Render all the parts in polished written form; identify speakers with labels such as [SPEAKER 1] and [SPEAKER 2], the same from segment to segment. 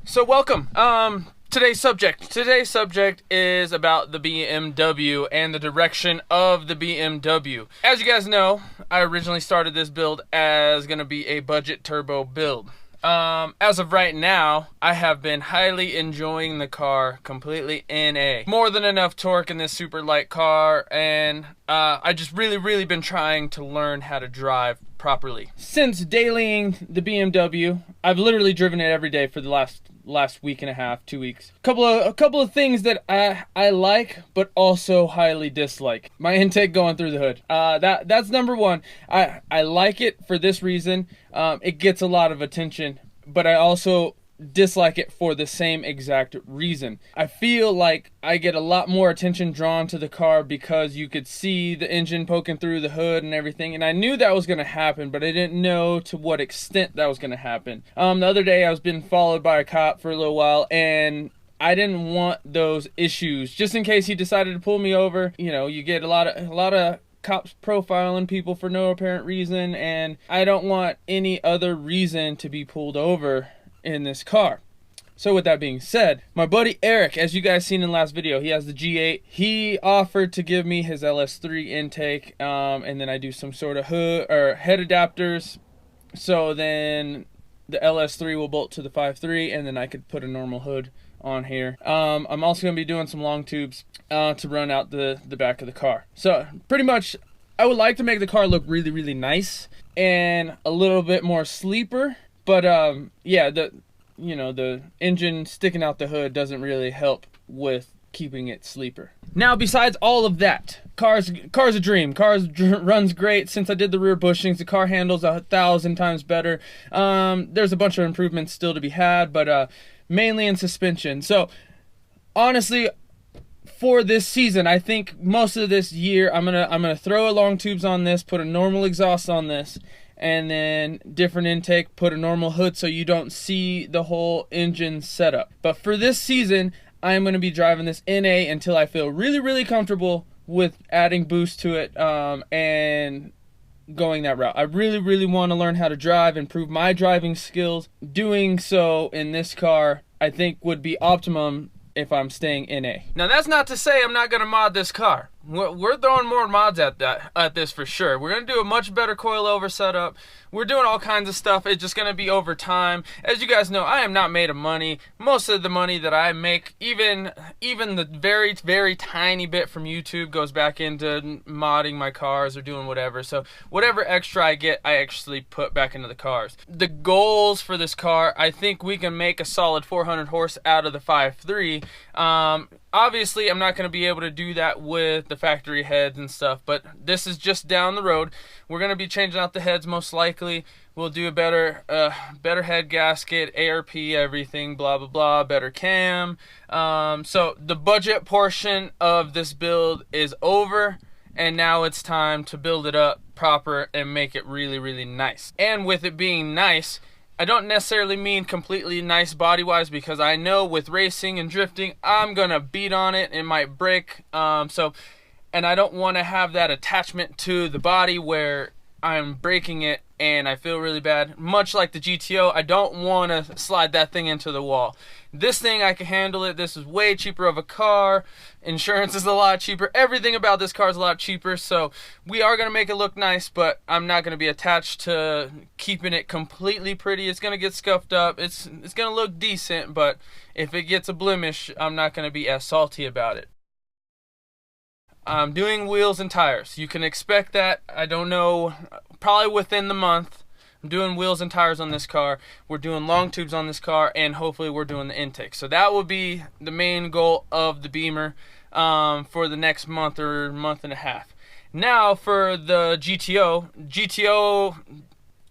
[SPEAKER 1] So welcome. Today's subject is about the BMW and the direction of the BMW. As you guys know, I originally started this build as going to be a budget turbo build. As of right now, I have been highly enjoying the car, completely NA. More than enough torque in this super light car, and I just really been trying to learn how to drive properly. Since dailying the BMW, I've literally driven it every day for the last week and a half, 2 weeks. A couple of things that I like, but also highly dislike. My intake going through the hood. That's number one. I like it for this reason. It gets a lot of attention, but I also dislike it for the same exact reason. I feel like I get a lot more attention drawn to the car because you could see the engine poking through the hood and everything, and I knew that was going to happen, but I didn't know to what extent that was going to happen. The other day I was being followed by a cop for a little while, and I didn't want those issues just in case he decided to pull me over. You know, you get a lot of cops profiling people for no apparent reason, and I don't want any other reason to be pulled over in this car. So with that being said, my buddy Eric, as you guys seen in the last video, he has the G8. He offered to give me his Ls3 intake, and then I do some sort of hood or head adapters, so then the Ls3 will bolt to the 5.3, and then I could put a normal hood on here. I'm also going to be doing some long tubes to run out the back of the car. So pretty much I would like to make the car look really nice and a little bit more sleeper. But yeah, the engine sticking out the hood doesn't really help with keeping it sleeper. Now, besides all of that, car's a dream. Runs great. Since I did the rear bushings, the car handles 1,000 times better. There's a bunch of improvements still to be had, but mainly in suspension. So honestly, for this season, I think most of this year I'm gonna throw a long tubes on this, put a normal exhaust on this, and then different intake, put a normal hood so you don't see the whole engine setup. But for this season, I'm going to be driving this NA until I feel really comfortable with adding boost to it and going that route. I really want to learn how to drive, improve my driving skills. Doing so in this car, I think, would be optimum if I'm staying NA. Now, that's not to say I'm not going to mod this car. We're throwing more mods at this for sure. We're going to do a much better coilover setup. We're doing all kinds of stuff. It's just going to be over time. As you guys know, I am not made of money. Most of the money that I make, even the very tiny bit from YouTube, goes back into modding my cars or doing whatever. So whatever extra I get, I actually put back into the cars. The goals for this car, I think we can make a solid 400 horse out of the 5.3. Obviously, I'm not going to be able to do that with the factory heads and stuff, but this is just down the road. We're going to be changing out the heads most likely. We'll do a better head gasket, ARP, everything, blah, blah, blah, better cam. So the budget portion of this build is over, and now it's time to build it up proper and make it really nice. And with it being nice, I don't necessarily mean completely nice body-wise, because I know with racing and drifting, I'm going to beat on it. It might break. And I don't want to have that attachment to the body where I'm breaking it and I feel really bad. Much like the GTO, I don't want to slide that thing into the wall. This thing, I can handle it. This is way cheaper of a car. Insurance is a lot cheaper. Everything about this car is a lot cheaper. So we are going to make it look nice, but I'm not going to be attached to keeping it completely pretty. It's going to get scuffed up. It's going to look decent, but if it gets a blemish, I'm not going to be as salty about it. I'm doing wheels and tires. You can expect that. I don't know, probably within the month. I'm doing wheels and tires on this car. We're doing long tubes on this car, and hopefully we're doing the intake. So that will be the main goal of the Beamer for the next month or month and a half. Now for the GTO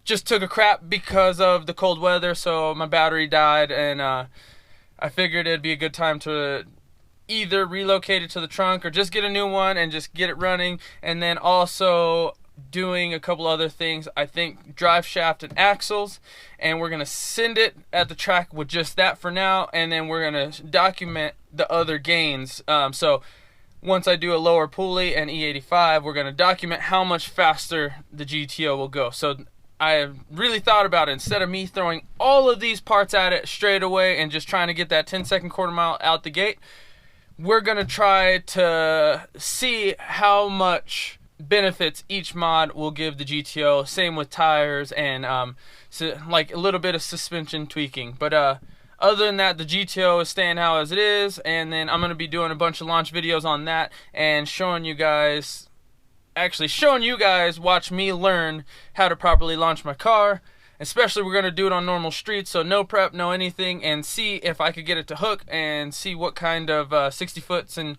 [SPEAKER 1] just took a crap because of the cold weather, so my battery died, and I figured it'd be a good time to either relocate it to the trunk or just get a new one and just get it running. And then also doing a couple other things, I think drive shaft and axles, and we're gonna send it at the track with just that for now, and then we're gonna document the other gains. So once I do a lower pulley and E85, we're gonna document how much faster the GTO will go. So I really thought about it. Instead of me throwing all of these parts at it straight away and just trying to get that 10-second quarter mile out the gate, we're gonna try to see how much benefits each mod will give the GTO. Same with tires and so like a little bit of suspension tweaking. But other than that, the GTO is staying how as it is, and then I'm gonna be doing a bunch of launch videos on that and showing you guys, watch me learn how to properly launch my car. Especially we're gonna do it on normal streets, so no prep, no anything, and see if I could get it to hook and see what kind of 60 foots and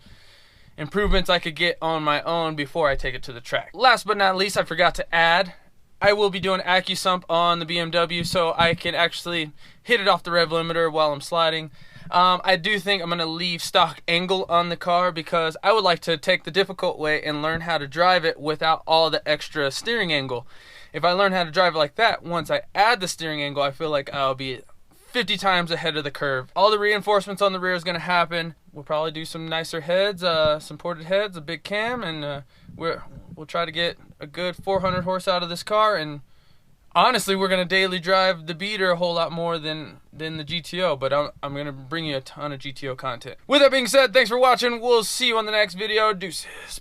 [SPEAKER 1] improvements I could get on my own before I take it to the track. Last but not least, I forgot to add, I will be doing AccuSump on the BMW so I can actually hit it off the rev limiter while I'm sliding. I do think I'm going to leave stock angle on the car because I would like to take the difficult way and learn how to drive it without all the extra steering angle. If I learn how to drive it like that, once I add the steering angle, I feel like I'll be 50 times ahead of the curve. All the reinforcements on the rear is going to happen. We'll probably do some nicer heads, some ported heads, a big cam, and we'll try to get a good 400 horse out of this car. And honestly, we're going to daily drive the beater a whole lot more than the GTO, but I'm going to bring you a ton of GTO content. With that being said, thanks for watching. We'll see you on the next video. Deuces.